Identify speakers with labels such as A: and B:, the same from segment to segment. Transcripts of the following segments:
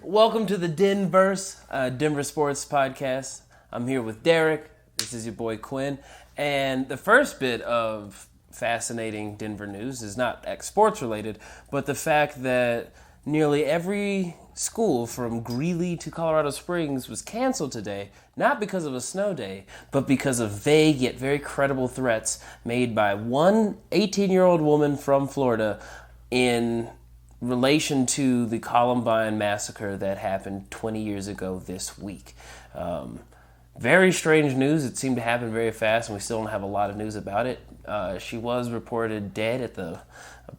A: Welcome to the Denverse, Denver Sports Podcast. I'm here with Derek. This is your boy Quinn. And the first bit of fascinating Denver news is not sports related, but the fact that nearly every school from Greeley to Colorado Springs was canceled today, not because of a snow day, but because of vague yet very credible threats made by one 18-year-old woman from Florida in relation to the Columbine massacre that happened 20 years ago this week. Very strange news. It seemed to happen very fast, and we still don't have a lot of news about it. She was reported dead at the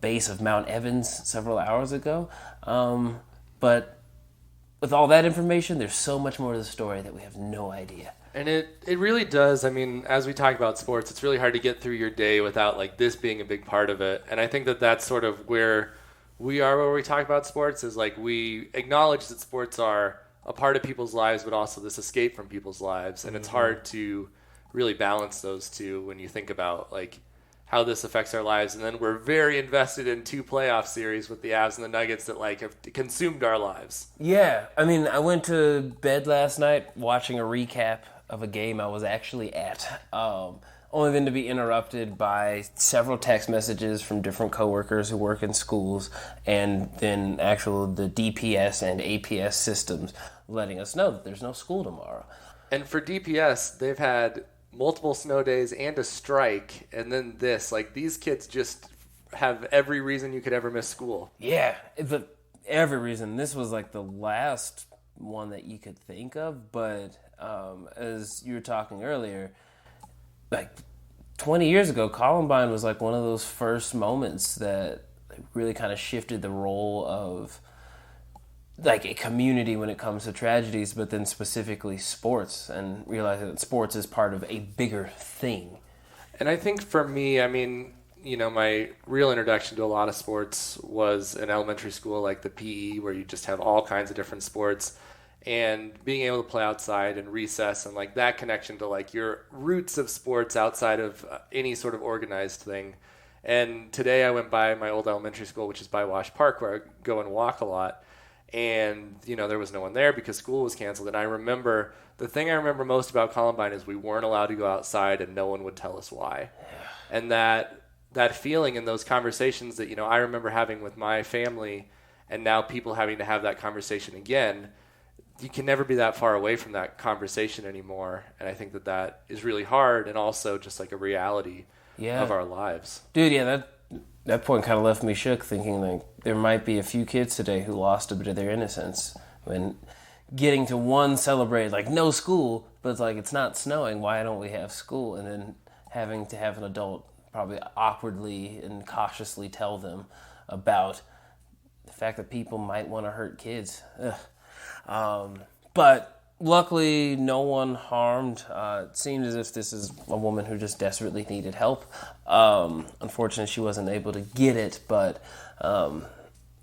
A: base of Mount Evans several hours ago. But with all that information, there's so much more to the story that we have no idea.
B: And it really does. I mean, as we talk about sports, it's really hard to get through your day without like this being a big part of it. And I think that that's sort of where we are when we talk about sports, is like we acknowledge that sports are a part of people's lives, but also this escape from people's lives. And it's hard to really balance those two when you think about like how this affects our lives. And then we're very invested in two playoff series with the Avs and the Nuggets that like have consumed our lives.
A: Yeah, I mean, I went to bed last night watching a recap of a game I was actually at. Only then to be interrupted by several text messages from different coworkers who work in schools, and then the DPS and APS systems letting us know that there's no school tomorrow.
B: And for DPS, they've had multiple snow days and a strike, and then this. Like, these kids just have every reason you could ever miss school.
A: Yeah, every reason. This was like the last one that you could think of, but as you were talking earlier, like 20 years ago, Columbine was like one of those first moments that really kind of shifted the role of like a community when it comes to tragedies, but then specifically sports, and realizing that sports is part of a bigger thing.
B: And I think for me, I mean, you know, my real introduction to a lot of sports was in elementary school, like the PE, where you just have all kinds of different sports. And being able to play outside and recess and like that connection to like your roots of sports outside of any sort of organized thing. And today I went by my old elementary school, which is by Wash Park, where I go and walk a lot. And, you know, there was no one there because school was canceled. And I remember, the thing I remember most about Columbine is we weren't allowed to go outside and no one would tell us why. And that feeling and those conversations that, you know, I remember having with my family, and now people having to have that conversation again, you can never be that far away from that conversation anymore. And I think that is really hard, and also just like a reality of our lives.
A: Dude, yeah, that point kind of left me shook, thinking like there might be a few kids today who lost a bit of their innocence when getting to celebrate like no school, but it's like it's not snowing, why don't we have school? And then having to have an adult probably awkwardly and cautiously tell them about the fact that people might want to hurt kids. But luckily, no one harmed. It seemed as if this is a woman who just desperately needed help. Unfortunately, she wasn't able to get it, but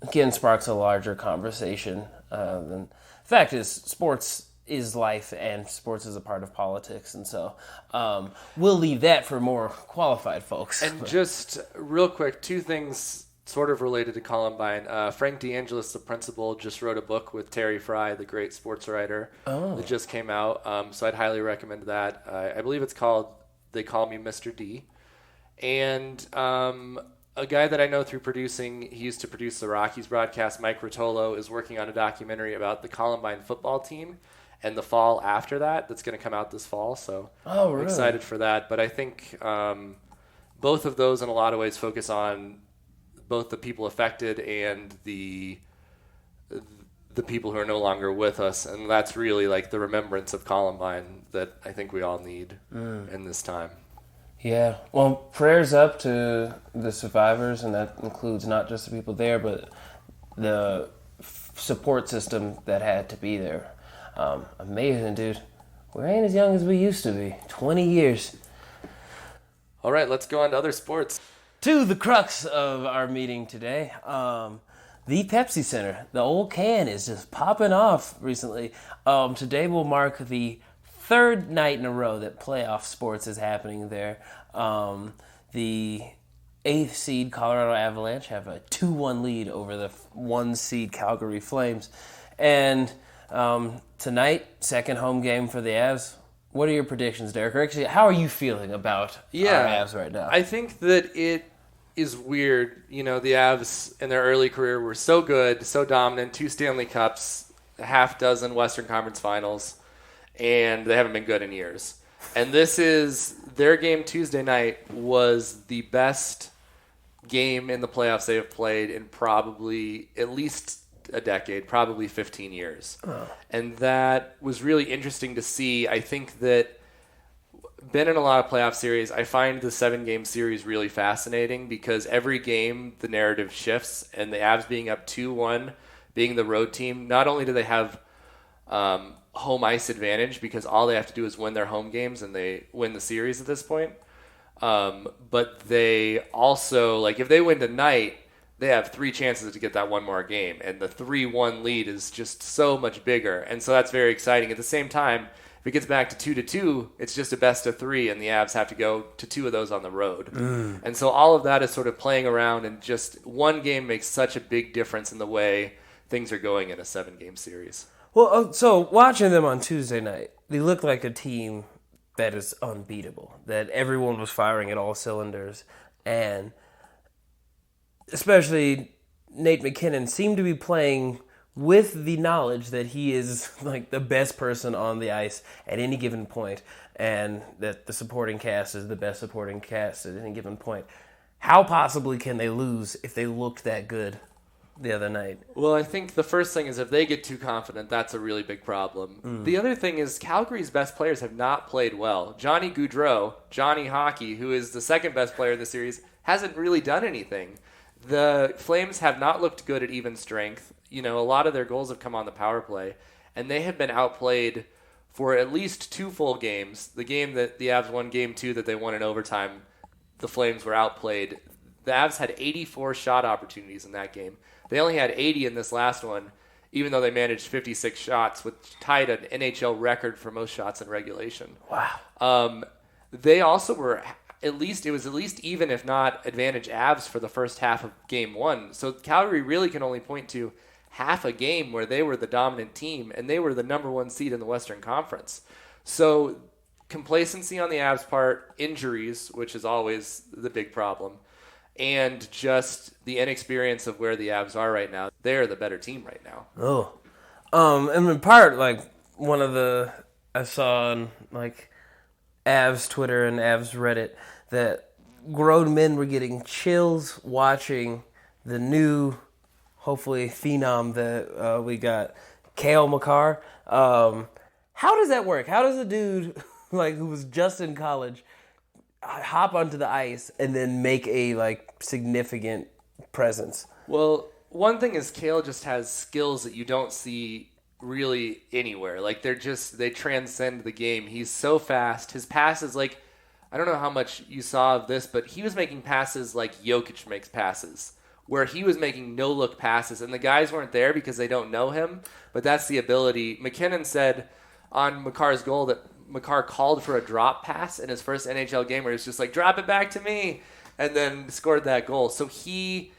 A: again, sparks a larger conversation. The fact is, sports is life, and sports is a part of politics, and so we'll leave that for more qualified folks.
B: And just real quick, two things sort of related to Columbine. Frank DeAngelis, the principal, just wrote a book with Terry Fry, the great sports writer, that just came out. So I'd highly recommend that. I believe it's called They Call Me Mr. D. And a guy that I know through producing, he used to produce the Rockies broadcast, Mike Rotolo, is working on a documentary about the Columbine football team and the fall after that's going to come out this fall. So I'm excited for that. But I think both of those in a lot of ways focus on both the people affected and the people who are no longer with us. And that's really like the remembrance of Columbine that I think we all need in this time.
A: Yeah. Well, prayers up to the survivors, and that includes not just the people there, but the support system that had to be there. Amazing, dude. We ain't as young as we used to be. 20 years.
B: All right, let's go on to other sports.
A: To the crux of our meeting today, the Pepsi Center. The old can is just popping off recently. Today will mark the third night in a row that playoff sports is happening there. The 8th seed Colorado Avalanche have a 2-1 lead over the 1 seed Calgary Flames. And tonight, second home game for the Avs. What are your predictions, Derek? Or actually, how are you feeling about our Avs right now?
B: I think that it is weird. The Avs in their early career were so good, so dominant, 2 Stanley Cups, a half dozen Western Conference Finals, and they haven't been good in years. And this is their game Tuesday night was the best game in the playoffs they have played in probably at least a decade, probably 15 years. Oh. And that was really interesting to see. I think that been in a lot of playoff series, I find the 7-game series really fascinating because every game the narrative shifts, and the Avs being up 2-1, being the road team, not only do they have home ice advantage because all they have to do is win their home games and they win the series at this point, but they also, if they win tonight, they have 3 chances to get that one more game, and the 3-1 lead is just so much bigger, and so that's very exciting. At the same time, if it gets back to 2-2, it's just a best of 3, and the Avs have to go to 2 of those on the road. And so all of that is sort of playing around, and just one game makes such a big difference in the way things are going in a 7-game series.
A: Well, so watching them on Tuesday night, they look like a team that is unbeatable, that everyone was firing at all cylinders, and especially Nate McKinnon seemed to be playing with the knowledge that he is the best person on the ice at any given point, and that the supporting cast is the best supporting cast at any given point. How possibly can they lose if they looked that good the other night?
B: Well, I think the first thing is if they get too confident, that's a really big problem. The other thing is Calgary's best players have not played well. Johnny Gaudreau, Johnny Hockey, who is the second best player in the series, hasn't really done anything. The Flames have not looked good at even strength. A lot of their goals have come on the power play, and they have been outplayed for at least 2 full games. The game that the Avs won, Game 2, that they won in overtime, the Flames were outplayed. The Avs had 84 shot opportunities in that game. They only had 80 in this last one, even though they managed 56 shots, which tied an NHL record for most shots in regulation.
A: Wow.
B: They also were... it was at least even, if not advantage Avs for the first half of Game 1. So Calgary really can only point to half a game where they were the dominant team, and they were the number 1 seed in the Western Conference. So complacency on the Avs' part, injuries, which is always the big problem, and just the inexperience of where the Avs are right now. They're the better team right now.
A: And in part, one of I saw on, Avs Twitter and Avs Reddit that grown men were getting chills watching the new, hopefully, phenom that we got, Cale Makar. How does that work? How does a dude who was just in college hop onto the ice and then make a significant presence?
B: Well, one thing is Cale just has skills that you don't see really anywhere. They transcend the game. He's so fast. His passes, I don't know how much you saw of this, but he was making passes like Jokic makes passes, where he was making no-look passes, and the guys weren't there because they don't know him, but that's the ability. McKinnon said on Makar's goal that Makar called for a drop pass in his first NHL game where he was just drop it back to me, and then scored that goal. So he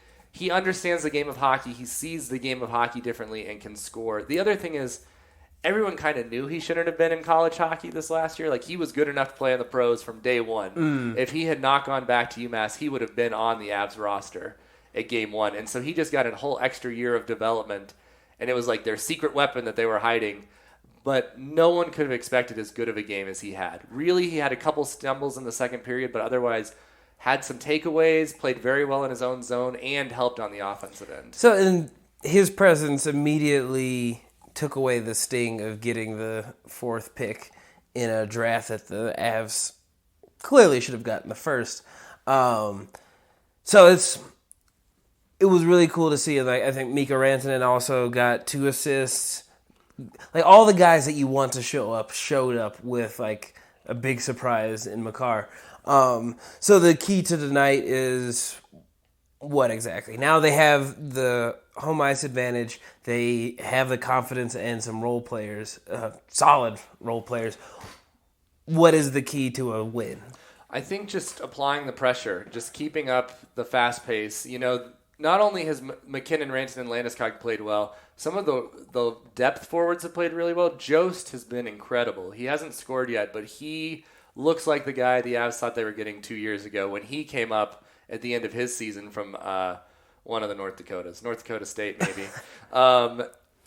B: understands the game of hockey. He sees the game of hockey differently and can score. The other thing is everyone kind of knew he shouldn't have been in college hockey this last year. He was good enough to play in the pros from day one. If he had not gone back to UMass, he would have been on the Avs roster at Game 1. And so he just got a whole extra year of development, and it was their secret weapon that they were hiding. But no one could have expected as good of a game as he had. Really, he had a couple stumbles in the second period, but otherwise had some takeaways, played very well in his own zone, and helped on the offensive end.
A: So and his presence immediately took away the sting of getting the 4th pick in a draft that the Avs clearly should have gotten the first. So it was really cool to see. I think Mikko Rantanen also got 2 assists. All the guys that you want to show up showed up with a big surprise in Makar. So the key to tonight is what exactly? Now they have the home ice advantage. They have the confidence and some role players, solid role players. What is the key to a win?
B: I think just applying the pressure, just keeping up the fast pace. not only has McKinnon, Rantanen, and Landeskog played well, some of the depth forwards have played really well. Jost has been incredible. He hasn't scored yet, but he looks like the guy the Avs thought they were getting 2 years ago when he came up at the end of his season from one of the North Dakota State maybe.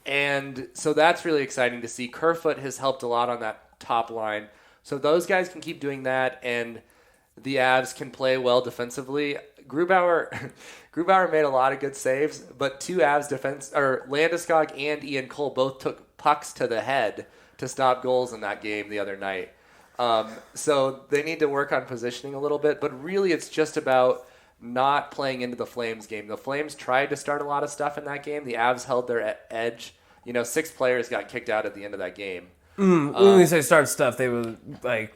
B: And so that's really exciting to see. Kerfoot has helped a lot on that top line. So those guys can keep doing that, and the Avs can play well defensively. Grubauer made a lot of good saves, but two Avs Landeskog and Ian Cole both took pucks to the head to stop goals in that game the other night. So they need to work on positioning a little bit, but really it's just about not playing into the Flames game. The Flames tried to start a lot of stuff in that game. The Avs held their edge. 6 players got kicked out at the end of that game.
A: When we say start stuff, they were like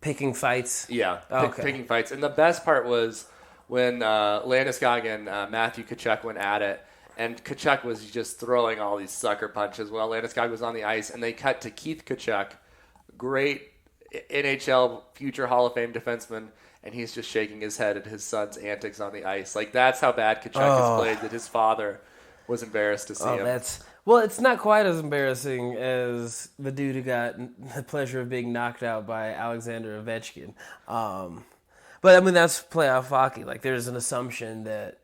A: picking fights.
B: Yeah, picking fights. And the best part was when Landeskog and Matthew Tkachuk went at it, and Tkachuk was just throwing all these sucker punches while Landeskog was on the ice, and they cut to Keith Tkachuk, great NHL future Hall of Fame defenseman, and he's just shaking his head at his son's antics on the ice. Like, that's how bad Tkachuk has played, that his father was embarrassed to see him.
A: Well, it's not quite as embarrassing as the dude who got the pleasure of being knocked out by Alexander Ovechkin. But, I mean, that's playoff hockey. Like, there's an assumption that,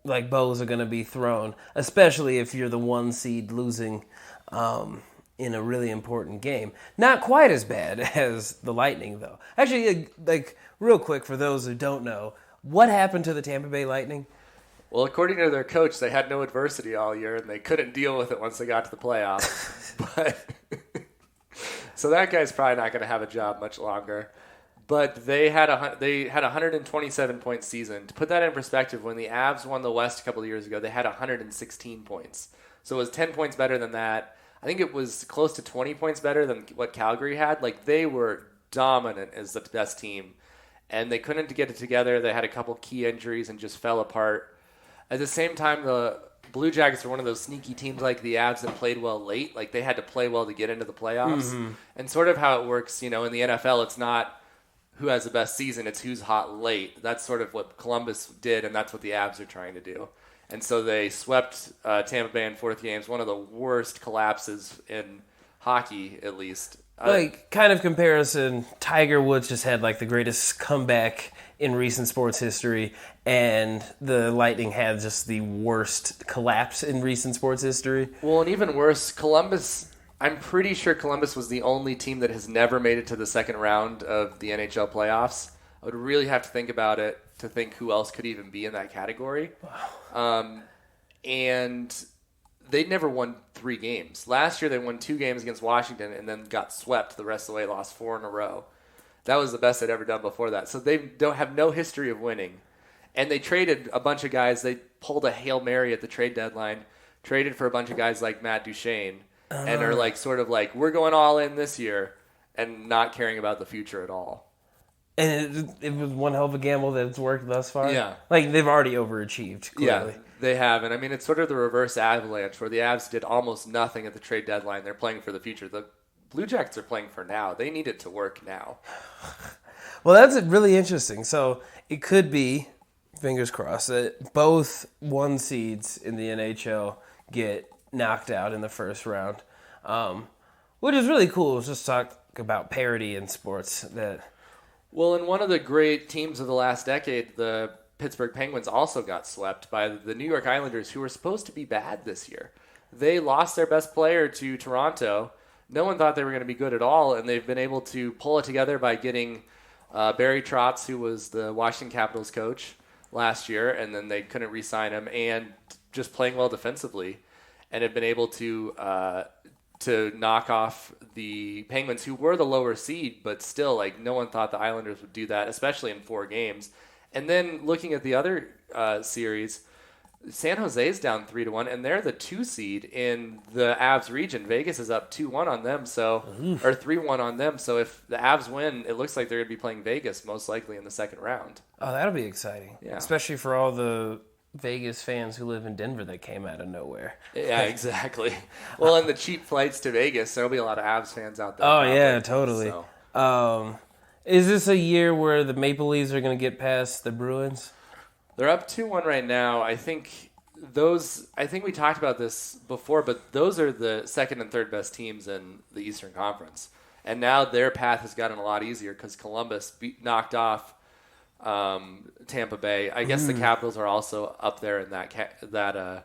A: like, bows are going to be thrown, especially if you're the 1 seed losing in a really important game. Not quite as bad as the Lightning, though. Actually, like, real quick, for those who don't know, what happened to the Tampa Bay Lightning?
B: Well, according to their coach, they had no adversity all year, and they couldn't deal with it once they got to the playoffs. So that guy's probably not going to have a job much longer. But they had a 127-point season. To put that in perspective, when the Avs won the West a couple of years ago, they had 116 points. So it was 10 points better than that. I think it was close to 20 points better than what Calgary had. Like, they were dominant as the best team. And they couldn't get it together. They had a couple key injuries and just fell apart. At the same time, the Blue Jackets are one of those sneaky teams like the Avs that played well late. Like, they had to play well to get into the playoffs. Mm-hmm. And sort of how it works, in the NFL, it's not who has the best season, it's who's hot late. That's sort of what Columbus did, and that's what the Avs are trying to do. And so they swept Tampa Bay in 4th games, one of the worst collapses in hockey, at least.
A: Kind of comparison, Tiger Woods just had, like, the greatest comeback in recent sports history, and the Lightning had just the worst collapse in recent sports history.
B: Well, and even worse, Columbus, I'm pretty sure Columbus was the only team that has never made it to the second round of the NHL playoffs. I would really have to think about it to think who else could even be in that category. Wow. And they'd never won 3 games. Last year they won 2 games against Washington and then got swept the rest of the way, lost 4 in a row. That was the best they'd ever done before that. So they don't have no history of winning. And they traded a bunch of guys. They pulled a Hail Mary at the trade deadline, traded for a bunch of guys like Matt Duchene, and are like sort of like, we're going all in this year and not caring about the future at all.
A: And it was one hell of a gamble that it's worked thus far?
B: Yeah.
A: Like, they've already overachieved, clearly.
B: Yeah, they have. And, I mean, it's sort of the reverse Avalanche, where the Avs did almost nothing at the trade deadline. They're playing for the future. The Blue Jackets are playing for now. They need it to work now.
A: Well, that's really interesting. So it could be, fingers crossed, that both 1 seeds in the NHL get knocked out in the first round, which is really cool. Let's just talk about parity in sports.
B: Well, in one of the great teams of the last decade, the Pittsburgh Penguins also got swept by the New York Islanders, who were supposed to be bad this year. They lost their best player to Toronto. No one thought they were going to be good at all, and they've been able to pull it together by getting Barry Trotz, who was the Washington Capitals coach last year, and then they couldn't re-sign him, and just playing well defensively, and have been able to knock off the Penguins, who were the lower seed, but still, like, no one thought the Islanders would do that, especially in 4 games. And then looking at the other series, San Jose's down 3-1, and they're the 2 seed in the Avs region. Vegas is up 2-1 on them, or 3-1 on them. So if the Avs win, it looks like they're going to be playing Vegas most likely in the second round.
A: Oh, that'll be exciting. Yeah. Especially for all the Vegas fans who live in Denver that came out of nowhere.
B: Yeah, exactly. Well, and the cheap flights to Vegas, there'll be a lot of Avs fans out there.
A: Oh, yeah, totally. So. Is this a year where the Maple Leafs are going to get past the Bruins?
B: They're up 2-1 right now. I think we talked about this before, but those are the second and third best teams in the Eastern Conference. And now their path has gotten a lot easier because Columbus knocked off Tampa Bay. I guess the Capitals are also up there in that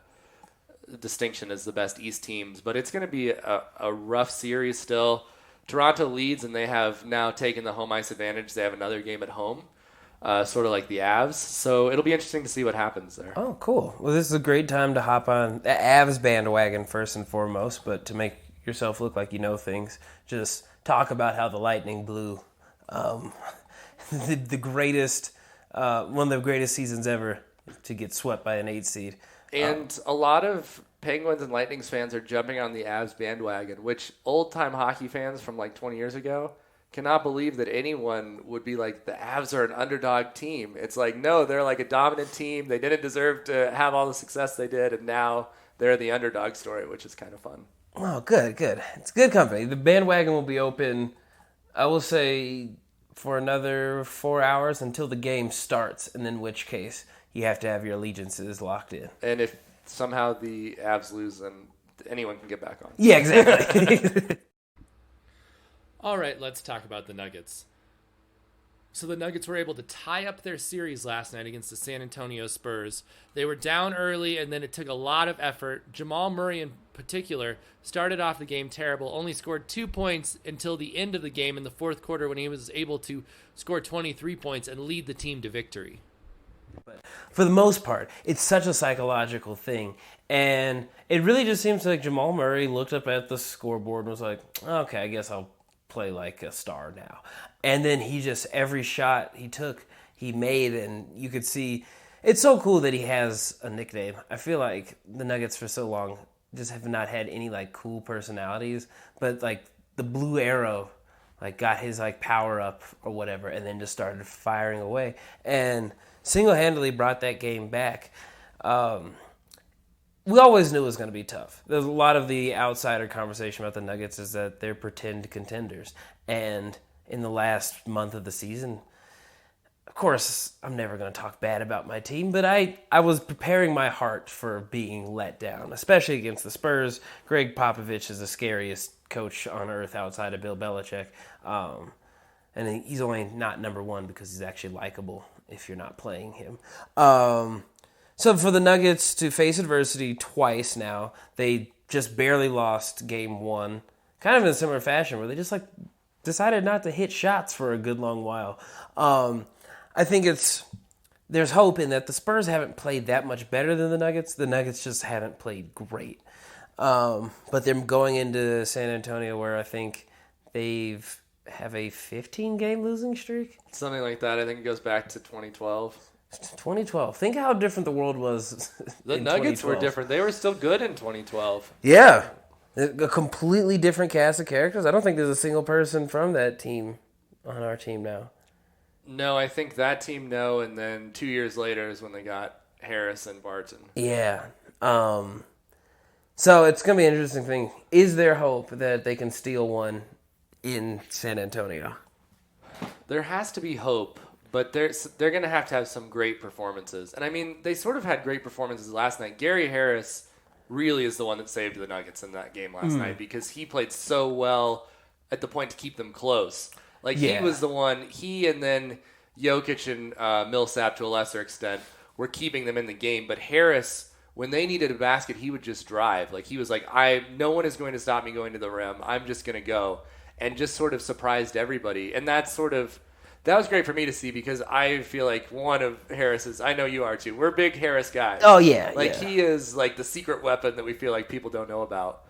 B: distinction as the best East teams. But it's going to be a rough series still. Toronto leads, and they have now taken the home ice advantage. They have another game at home. Sort of like the Avs. So it'll be interesting to see what happens there.
A: Oh, cool. Well, this is a great time to hop on the Avs bandwagon first and foremost, but to make yourself look like you know things, just talk about how the Lightning blew the greatest, one of the greatest seasons ever to get swept by an 8 seed.
B: And a lot of Penguins and Lightnings fans are jumping on the Avs bandwagon, which old-time hockey fans from like 20 years ago cannot believe that anyone would be like, the Avs are an underdog team. It's like, no, they're like a dominant team. They didn't deserve to have all the success they did, and now they're the underdog story, which is kind of fun.
A: Oh, good. It's good company. The bandwagon will be open, I will say, for another 4 hours until the game starts, and in which case you have to have your allegiances locked in.
B: And if somehow the Avs lose, then anyone can get back on.
A: Yeah, exactly.
C: All right, let's talk about the Nuggets. So the Nuggets were able to tie up their series last night against the San Antonio Spurs. They were down early, and then it took a lot of effort. Jamal Murray, in particular, started off the game terrible, only scored 2 points until the end of the game in the fourth quarter when he was able to score 23 points and lead the team to victory.
A: But for the most part, it's such a psychological thing. And it really just seems like Jamal Murray looked up at the scoreboard and was like, okay, I guess I'll play like a star now. And then he just, every shot he took, he made, and you could see, it's so cool that he has a nickname. I feel like the Nuggets for so long just have not had any like cool personalities, but like the Blue Arrow like got his like power up or whatever, and then just started firing away and single-handedly brought that game back. We always knew it was going to be tough. There's a lot of the outsider conversation about the Nuggets is that they're pretend contenders. And in the last month of the season, of course, I'm never going to talk bad about my team, but I was preparing my heart for being let down, especially against the Spurs. Greg Popovich is the scariest coach on earth outside of Bill Belichick. And he's only not number one because he's actually likable if you're not playing him. So for the Nuggets to face adversity twice now, they just barely lost game one, kind of in a similar fashion where they just like decided not to hit shots for a good long while. I think there's hope in that the Spurs haven't played that much better than the Nuggets. The Nuggets just haven't played great. But they're going into San Antonio where I think they've have a 15-game losing streak?
B: Something like that. I think it goes back to 2012.
A: 2012. Think how different the world was.
B: The Nuggets were different. They were still good in 2012.
A: Yeah. A completely different cast of characters. I don't think there's a single person from that team on our team now.
B: No, I think that team no, and then 2 years later is when they got Harris and Barton.
A: Yeah. So it's going to be an interesting thing. Is there hope that they can steal one in San Antonio?
B: There has to be hope, but they're going to have some great performances. And I mean, they sort of had great performances last night. Gary Harris really is the one that saved the Nuggets in that game last night because he played so well at the point to keep them close. Like, he was the one, he and then Jokic and Millsap to a lesser extent were keeping them in the game. But Harris, when they needed a basket, he would just drive. Like, he was like, no one is going to stop me going to the rim. I'm just going to go. And just sort of surprised everybody. And that was great for me to see because I feel like one of Harris's, I know you are too, we're big Harris guys.
A: Oh, yeah.
B: He is like the secret weapon that we feel like people don't know about.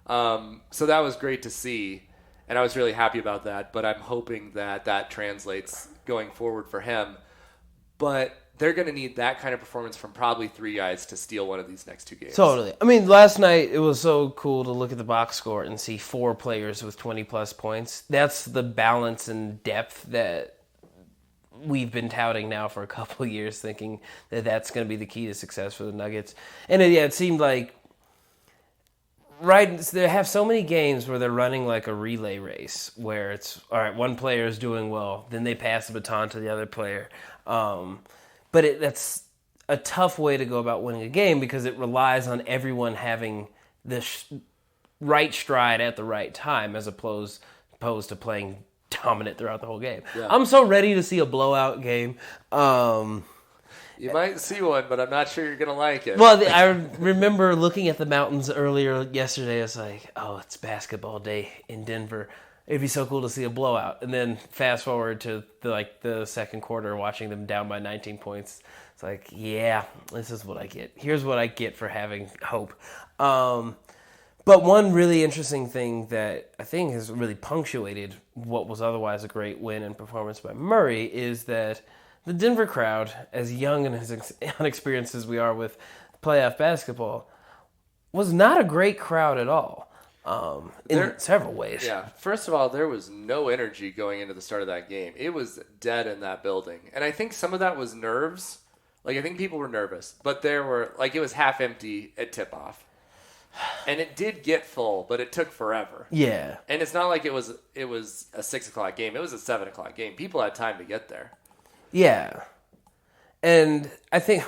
B: So that was great to see. And I was really happy about that. But I'm hoping that translates going forward for him. But they're going to need that kind of performance from probably three guys to steal one of these next two games.
A: Totally. I mean, last night it was so cool to look at the box score and see 4 players with 20-plus points. That's the balance and depth that we've been touting now for a couple of years, thinking that that's going to be the key to success for the Nuggets. And it seemed like they have so many games where they're running like a relay race where it's, all right, one player is doing well, then they pass the baton to the other player. But a tough way to go about winning a game because it relies on everyone having the right stride at the right time as opposed to playing dominant throughout the whole game. Yeah. I'm so ready to see a blowout game.
B: You might see one, but I'm not sure you're going to like it.
A: Well, I remember looking at the mountains earlier yesterday. It's like, oh, it's basketball day in Denver. It'd be so cool to see a blowout. And then fast forward to the second quarter, watching them down by 19 points. It's like, yeah, this is what I get. Here's what I get for having hope. But one really interesting thing that I think has really punctuated what was otherwise a great win and performance by Murray is that the Denver crowd, as young and as unexperienced as we are with playoff basketball, was not a great crowd at all in several ways.
B: Yeah. First of all, there was no energy going into the start of that game. It was dead in that building. And I think some of that was nerves. I think people were nervous. But there were, it was half empty at tip-off. And it did get full, but it took forever.
A: Yeah.
B: And it's not like it was a 6 o'clock game. It was a 7 o'clock game. People had time to get there.
A: Yeah. And I think,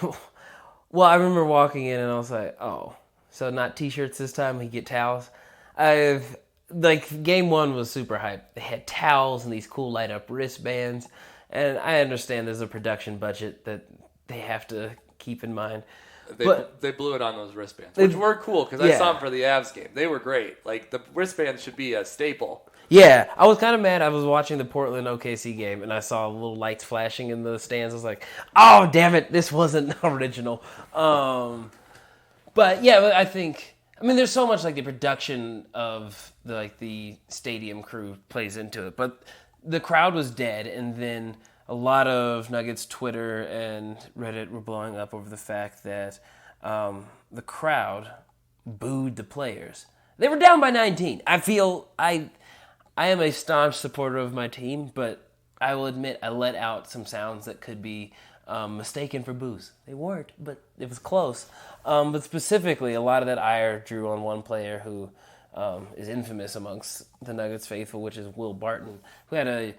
A: I remember walking in and I was like, oh, so not T-shirts this time, we get towels. Game one was super hype. They had towels and these cool light-up wristbands. And I understand there's a production budget that they have to keep in mind.
B: They blew it on those wristbands, which were cool because I saw them for the Avs game. They were great. The wristbands should be a staple.
A: Yeah, I was kind of mad. I was watching the Portland OKC game, and I saw little lights flashing in the stands. I was like, oh, damn it, this wasn't original. But, yeah, I think, there's so much, the production of, the stadium crew plays into it. But the crowd was dead, and then a lot of Nuggets Twitter and Reddit were blowing up over the fact that the crowd booed the players. They were down by 19. I am a staunch supporter of my team, but I will admit I let out some sounds that could be mistaken for boos. They weren't, but it was close. But specifically, a lot of that ire drew on one player who is infamous amongst the Nuggets faithful, which is Will Barton, who had a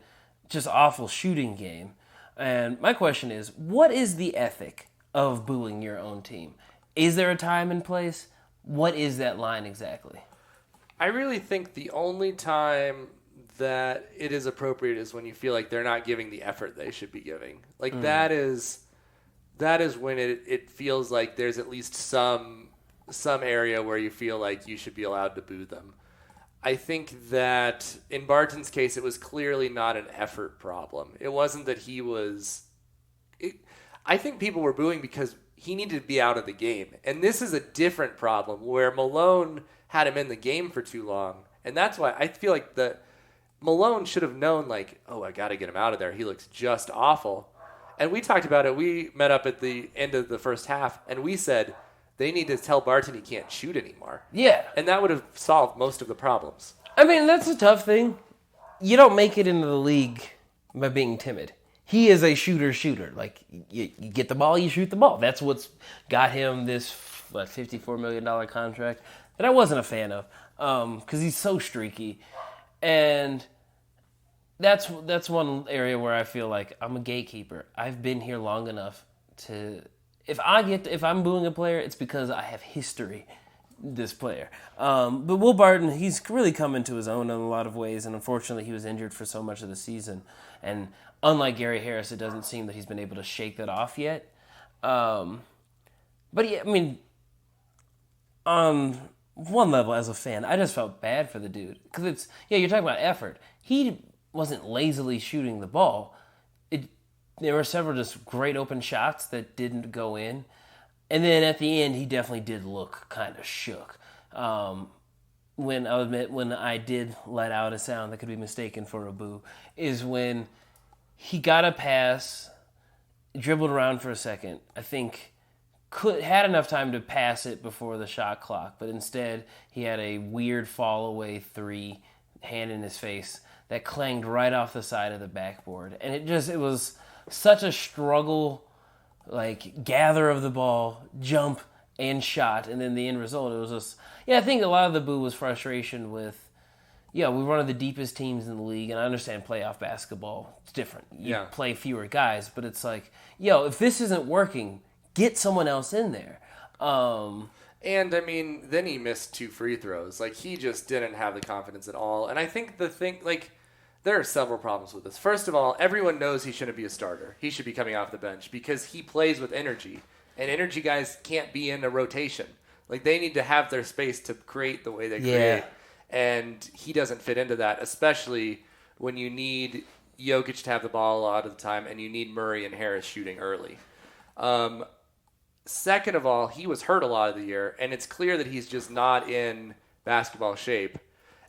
A: just awful shooting game. And my question is, what is the ethic of booing your own team? Is there a time and place? What is that line exactly?
B: I really think the only time that it is appropriate is when you feel like they're not giving the effort they should be giving. That is when it feels like there's at least some area where you feel like you should be allowed to boo them. I think that in Barton's case, it was clearly not an effort problem. It wasn't that he was... I think people were booing because he needed to be out of the game. And this is a different problem where Malone had him in the game for too long. And that's why I feel like Malone should have known, I got to get him out of there. He looks just awful. And we talked about it. We met up at the end of the first half, and we said... They need to tell Barton he can't shoot anymore.
A: Yeah.
B: And that would have solved most of the problems.
A: That's a tough thing. You don't make it into the league by being timid. He is a shooter. You get the ball, you shoot the ball. That's what's got him this $54 million contract that I wasn't a fan of because he's so streaky. And that's one area where I feel like I'm a gatekeeper. I've been here long enough to... If I'm booing a player, it's because I have history, this player. But Will Barton, he's really come into his own in a lot of ways, and unfortunately he was injured for so much of the season. And unlike Gary Harris, it doesn't seem that he's been able to shake that off yet. But yeah, on one level as a fan, I just felt bad for the dude. Because you're talking about effort. He wasn't lazily shooting the ball. There were several just great open shots that didn't go in. And then at the end, he definitely did look kind of shook. When I'll admit, when I did let out a sound that could be mistaken for a boo, is when he got a pass, dribbled around for a second, I think had enough time to pass it before the shot clock, but instead he had a weird fall away three, hand in his face, that clanged right off the side of the backboard. And it was such a struggle, gather of the ball, jump, and shot. And then the end result, it was just... Yeah, I think a lot of the boo was frustration with... Yeah, we're one of the deepest teams in the league, and I understand playoff basketball. It's different. You play fewer guys, but it's if this isn't working, get someone else in there.
B: And, I mean, then he missed 2 free throws. Like, he just didn't have the confidence at all. And I think there are several problems with this. First of all, everyone knows he shouldn't be a starter. He should be coming off the bench because he plays with energy. And energy guys can't be in a rotation. Like, they need to have their space to create the way they create. And he doesn't fit into that, especially when you need Jokic to have the ball a lot of the time and you need Murray and Harris shooting early. Second of all, he was hurt a lot of the year, and it's clear that he's just not in basketball shape.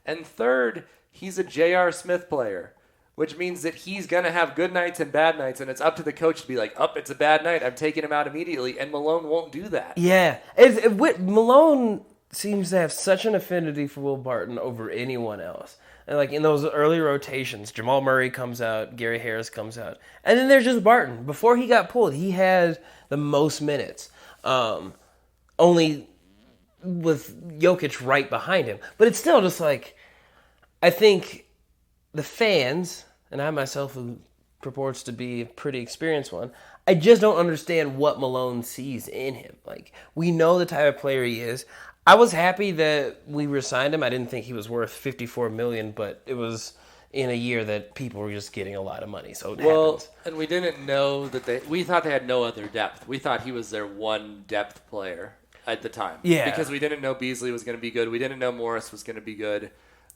B: And third, he's a J.R. Smith player, which means that he's going to have good nights and bad nights, and it's up to the coach to be like, it's a bad night. I'm taking him out immediately, and Malone won't do that.
A: Yeah. Malone seems to have such an affinity for Will Barton over anyone else. And like in those early rotations, Jamal Murray comes out, Gary Harris comes out, and then there's just Barton. Before he got pulled, he had the most minutes, only with Jokic right behind him. But it's still just like, I think the fans, and I myself who purports to be a pretty experienced one, I just don't understand what Malone sees in him. Like, we know the type of player he is. I was happy that we re-signed him. I didn't think he was worth $54 million, but it was in a year that people were just getting a lot of money. So it happens.
B: And we didn't know that we thought they had no other depth. We thought he was their one depth player at the time.
A: Yeah.
B: Because we didn't know Beasley was going to be good. We didn't know Morris was going to be good.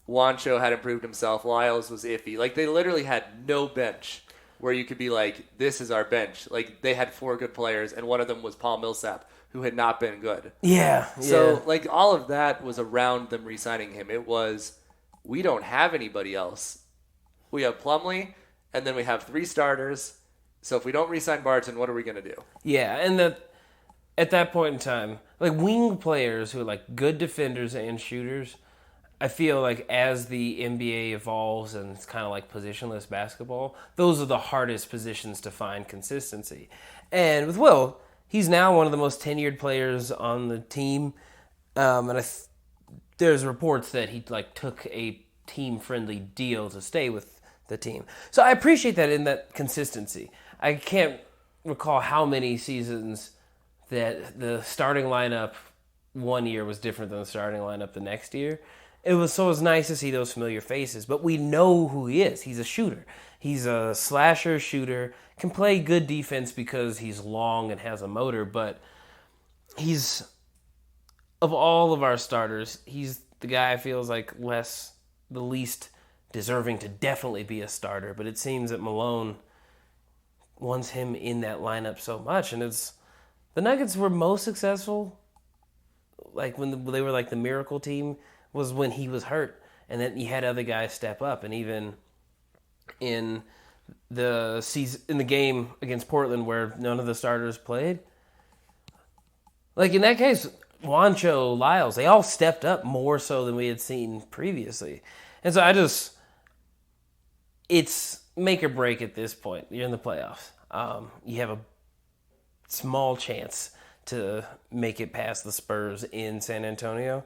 B: Juancho had improved himself. Lyles was iffy. Like, they literally had no bench where you could be like, this is our bench. Like, they had 4 good players, and one of them was Paul Millsap, who had not been good.
A: Yeah.
B: So, like, all of that was around them re-signing him. It was, we don't have anybody else. We have Plumlee, and then we have 3 starters. So if we don't re-sign Barton, what are we going to do?
A: Yeah, and at that point in time, like, wing players who are, like, good defenders and shooters, I feel like as the NBA evolves and it's kind of like positionless basketball, those are the hardest positions to find consistency. And with Will, he's now one of the most tenured players on the team, and there's reports that he took a team-friendly deal to stay with the team. So I appreciate that in that consistency. I can't recall how many seasons that the starting lineup one year was different than the starting lineup the next year. It was nice to see those familiar faces, but we know who he is. He's a shooter. He's a slasher shooter, can play good defense because he's long and has a motor, but he's, of all of our starters, he's the guy I feel is like the least deserving to definitely be a starter, but it seems that Malone wants him in that lineup so much, and the Nuggets were most successful, like when they were like the miracle team, was when he was hurt, and then you had other guys step up, and even in the game against Portland where none of the starters played, like in that case, Juancho, Lyles, they all stepped up more so than we had seen previously. And so it's make or break at this point. You're in the playoffs. You have a small chance to make it past the Spurs in San Antonio.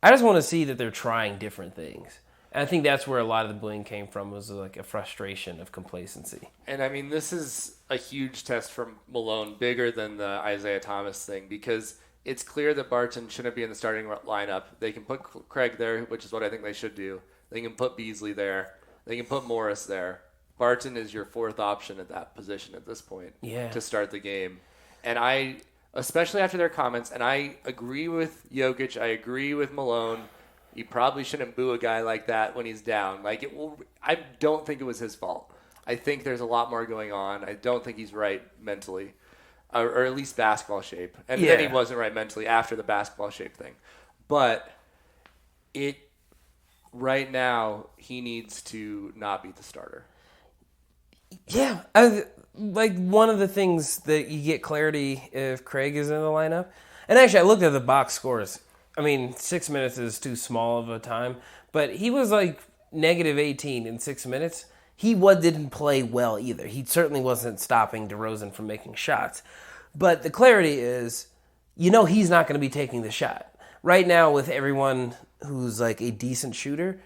A: I just want to see that they're trying different things. And I think that's where a lot of the bullying came from, was like a frustration of complacency.
B: And I mean, this is a huge test for Malone, bigger than the Isaiah Thomas thing, because it's clear that Barton shouldn't be in the starting lineup. They can put Craig there, which is what I think they should do. They can put Beasley there. They can put Morris there. Barton is your 4th option at that position at this point to start the game. And especially after their comments, and I agree with Jokic, I agree with Malone, you probably shouldn't boo a guy like that when he's down. I don't think it was his fault. I think there's a lot more going on. I don't think he's right mentally, or at least basketball shape. And then he wasn't right mentally after the basketball shape thing. But right now, he needs to not be the starter.
A: Yeah, one of the things that you get clarity if Craig is in the lineup. And actually, I looked at the box scores. I mean, 6 minutes is too small of a time, but he was like -18 in 6 minutes. He didn't play well either. He certainly wasn't stopping DeRozan from making shots. But the clarity is, he's not going to be taking the shot. Right now, with everyone who's like a decent shooter,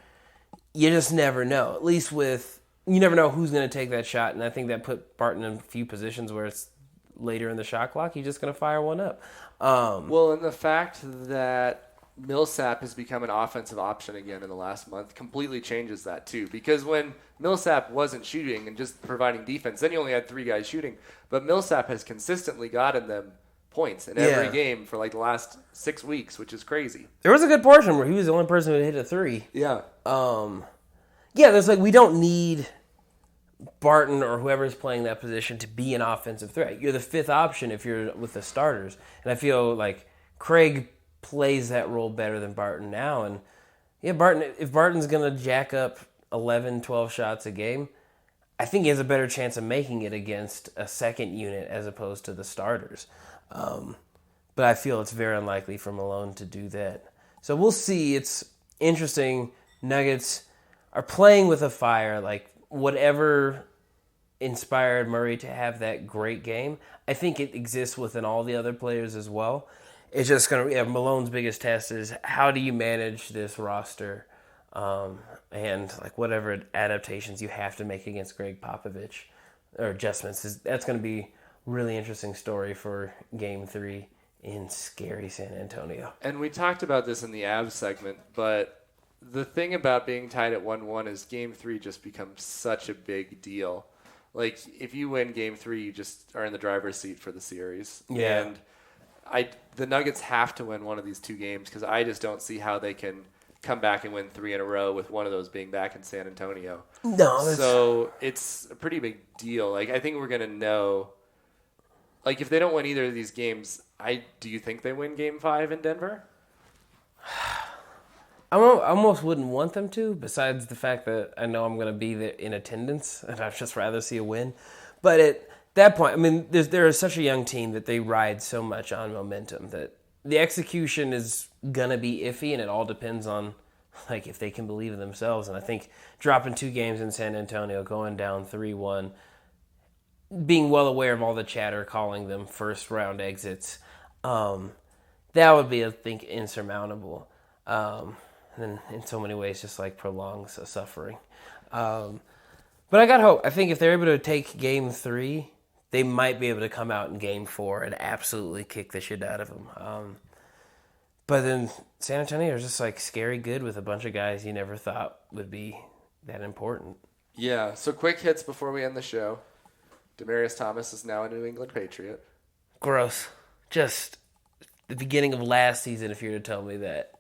A: you just never know. At least you never know who's going to take that shot, and I think that put Barton in a few positions where it's later in the shot clock, he's just going to fire one up.
B: Well, and the fact that Millsap has become an offensive option again in the last month completely changes that too. Because when Millsap wasn't shooting and just providing defense, then you only had 3 guys shooting. But Millsap has consistently gotten them points in every game for like the last 6 weeks, which is crazy.
A: There was a good portion where he was the only person who hit a 3.
B: Yeah.
A: There's like, we don't need Barton or whoever's playing that position to be an offensive threat. You're the 5th option if you're with the starters. And I feel like Craig plays that role better than Barton now. And if Barton's going to jack up 11, 12 shots a game, I think he has a better chance of making it against a second unit as opposed to the starters. But I feel it's very unlikely for Malone to do that. So we'll see. It's interesting. Nuggets are playing with a fire. Like, whatever inspired Murray to have that great game, I think it exists within all the other players as well. It's just going to, Malone's biggest test is how do you manage this roster and like whatever adaptations you have to make against Greg Popovich or adjustments. That's going to be really interesting story for Game 3 in scary San Antonio.
B: And we talked about this in the Avs segment, but the thing about being tied at 1-1 is Game 3 just becomes such a big deal. Like, if you win Game 3, you just are in the driver's seat for the series.
A: Yeah.
B: And the Nuggets have to win one of these 2 games because I just don't see how they can come back and win 3 in a row with one of those being back in San Antonio.
A: No.
B: So it's a pretty big deal. Like, I think we're going to know. Like, if they don't win either of these games, do you think they win Game 5 in Denver?
A: I almost wouldn't want them to, besides the fact that I know I'm going to be there in attendance, and I'd just rather see a win. But at that point, I mean, there is such a young team that they ride so much on momentum that the execution is going to be iffy, and it all depends on like if they can believe in themselves. And I think dropping 2 games in San Antonio, going down 3-1, being well aware of all the chatter calling them first-round exits, that would be, I think, insurmountable. And in so many ways just like prolongs a suffering. But I got hope. I think if they're able to take Game 3, they might be able to come out in Game 4 and absolutely kick the shit out of them. But then San Antonio is just like scary good with a bunch of guys you never thought would be that important.
B: Yeah, so quick hits before we end the show. Demaryius Thomas is now a New England Patriot.
A: Gross. Just the beginning of last season if you were to tell me that.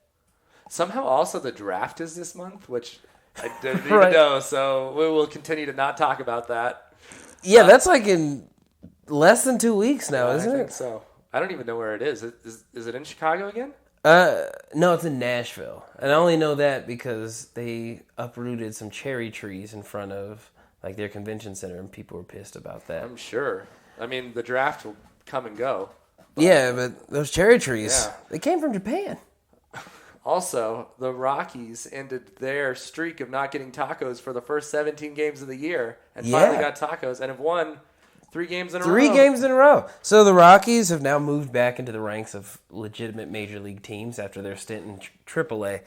B: Somehow also the draft is this month, which I didn't even
A: Right.
B: know, so we will continue to not talk about that.
A: Yeah, that's like in less than 2 weeks now, isn't
B: I
A: it?
B: think so. I don't even know where it is. Is it in Chicago again?
A: No, it's in Nashville. And I only know that because they uprooted some cherry trees in front of like their convention center and people were pissed about that.
B: I'm sure. I mean, the draft will come and go.
A: Yeah, but those cherry trees,
B: Yeah.
A: they came from Japan.
B: Also, the Rockies ended their streak of not getting tacos for the first 17 games of the year and finally got tacos and have won 3 games in a row.
A: 3 games in a row. So the Rockies have now moved back into the ranks of legitimate major league teams after their stint in AAA.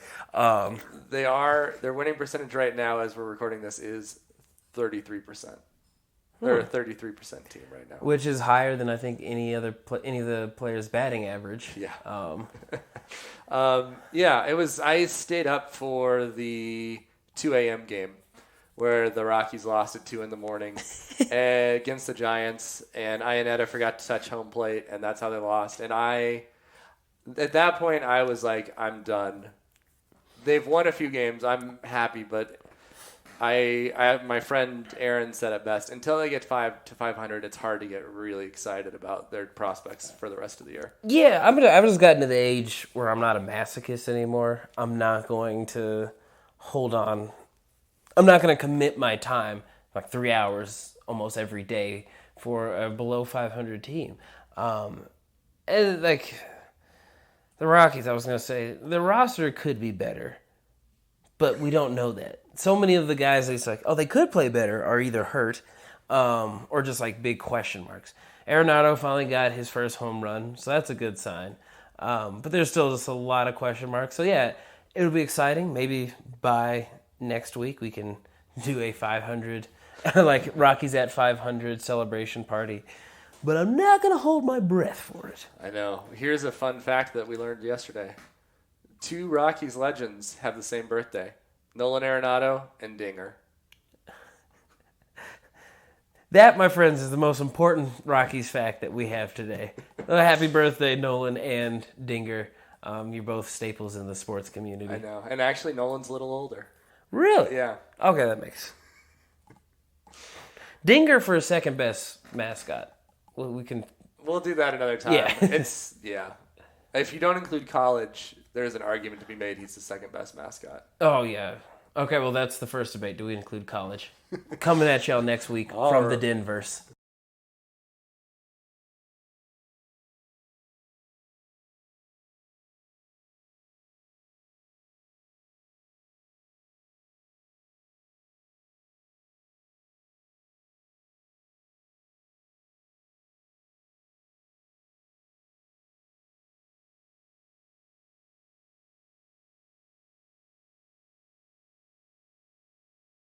B: Their winning percentage right now as we're recording this is 33%. They're a 33% team right now.
A: Which is higher than I think any of the players' batting average.
B: Yeah. Yeah, it was. I stayed up for the 2 a.m. game where the Rockies lost at 2 in the morning against the Giants, and Iannetta forgot to touch home plate, and that's how they lost. And at that point, I was like, I'm done. They've won a few games. I'm happy, but my friend Aaron said it best. Until they get 500, it's hard to get really excited about their prospects for the rest of the year.
A: Yeah, I've just gotten to the age where I'm not a masochist anymore. I'm not going to hold on. I'm not going to commit my time, like 3 hours almost every day, for a below 500 team. And like the Rockies, I was going to say, the roster could be better, but we don't know that. So many of the guys, it's like, oh, they could play better, are either hurt or just like big question marks. Arenado finally got his first home run, so that's a good sign. But there's still just a lot of question marks. So yeah, it'll be exciting. Maybe by next week we can do a 500, like Rockies at 500 celebration party. but I'm not going to hold my breath for it.
B: I know. Here's a fun fact that we learned yesterday. 2 Rockies legends have the same birthday. Nolan Arenado and Dinger.
A: That, my friends, is the most important Rockies fact that we have today. Happy birthday, Nolan and Dinger. You're both staples in the sports community.
B: I know. And actually, Nolan's a little older.
A: Really?
B: Yeah.
A: Okay, that makes. Dinger for a second best mascot. Well,
B: We'll do that another time.
A: Yeah.
B: If you don't include college, there's an argument to be made he's the second best mascot.
A: Oh, yeah. Okay, well, that's the first debate. Do we include college? Coming at y'all next week from the Denverse.